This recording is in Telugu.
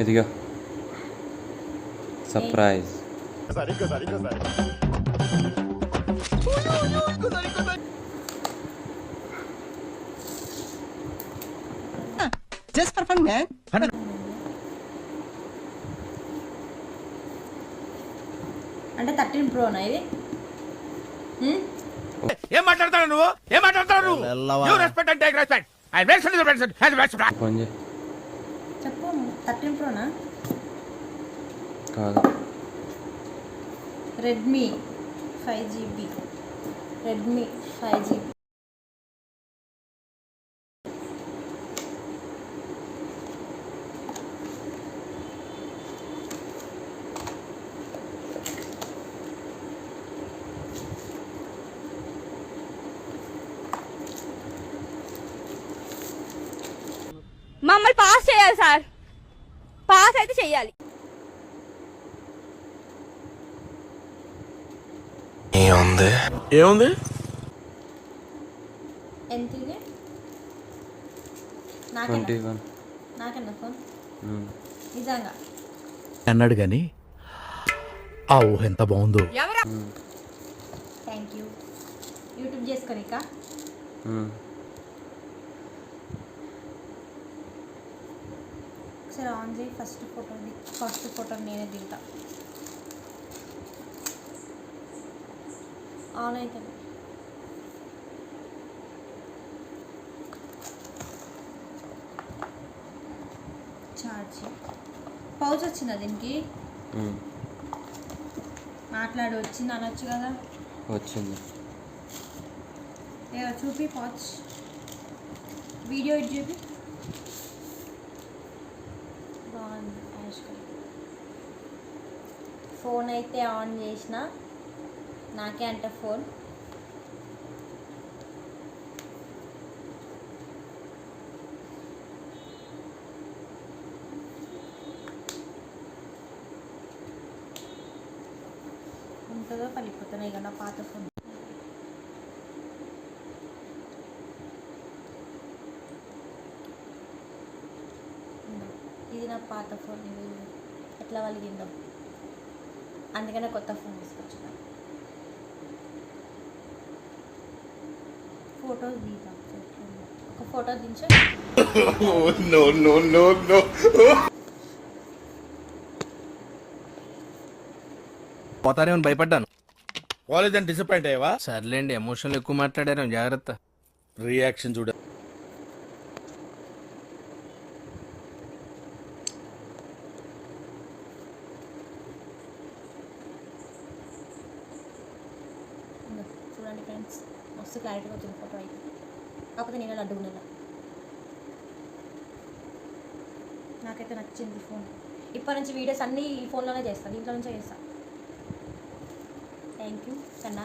ఇదిగో surprise. Just for fun man. అంటే 13 ప్రోనా ఇది? ఏం మాట్లాడతావు నువ్వు? ఏం మాట్లాడతావు నువ్వు? You respect and take respect. I respect the respect. Has respect. Phone చేయి. చెప్పు 13 ప్రోనా? కాదు, రెడ్మీ 5GB. Redmi 5GB. మమ్మల్ని పాస్ చేయాలి సార్, పాస్ అయితే చెయ్యాలి. ఏముంది ఎంత ఇది? 21. నాకెంత ఫోన్ నిజంగా అన్నాడు కానీ ఆ ఊహ ఎంత బాగుందో. Thank you. యూట్యూబ్ చేసుకోనిక ఒకసారి ఆన్ చేయి. ఫస్ట్ ఫోటో నేనే దిగుతా. ఆన్ అవుతుంది. ఛార్జ్ పౌచ్ వచ్చిందా దీనికి? మాట్లాడి వచ్చింది అనొచ్చు కదా. వచ్చింది. చూపి పౌచ్, వీడియో ఇటు చూపి. బాగుంది. Ash colour. ఫోన్ అయితే ఆన్ చేసిన, నాకే అంటే ఫోన్. ఉంటుందో పలిపోతున్నాయి కదా పాత ఫోన్. ఇది నా పాత ఫోన్. ఇది ఎట్లా వలిగిందో, అందుకనే కొత్త ఫోన్ తీసుకొచ్చిన. ఫోటోస్ దిగుతా. ఒక ఫోటో దించు. పోతానే భయపడ్డాను. కాలేజ్ అని డిసప్పాయింట్ అయ్యావా? సర్లేండి, ఎమోషన్లు ఎక్కువ మాట్లాడారు, జాగ్రత్త. రియాక్షన్ చూడ. చూడండి ఫ్రెండ్స్, మస్తు క్లారిటీగా వచ్చింది ఫోటో అయితే. కాకపోతే నేను అడ్డుకున్నా. నాకైతే నచ్చింది ఫోన్. ఇప్పటి నుంచి వీడియోస్ అన్నీ ఈ ఫోన్లోనే చేస్తాను, దీంట్లో నుంచే చేస్తాను. థ్యాంక్ యూ కన్నా.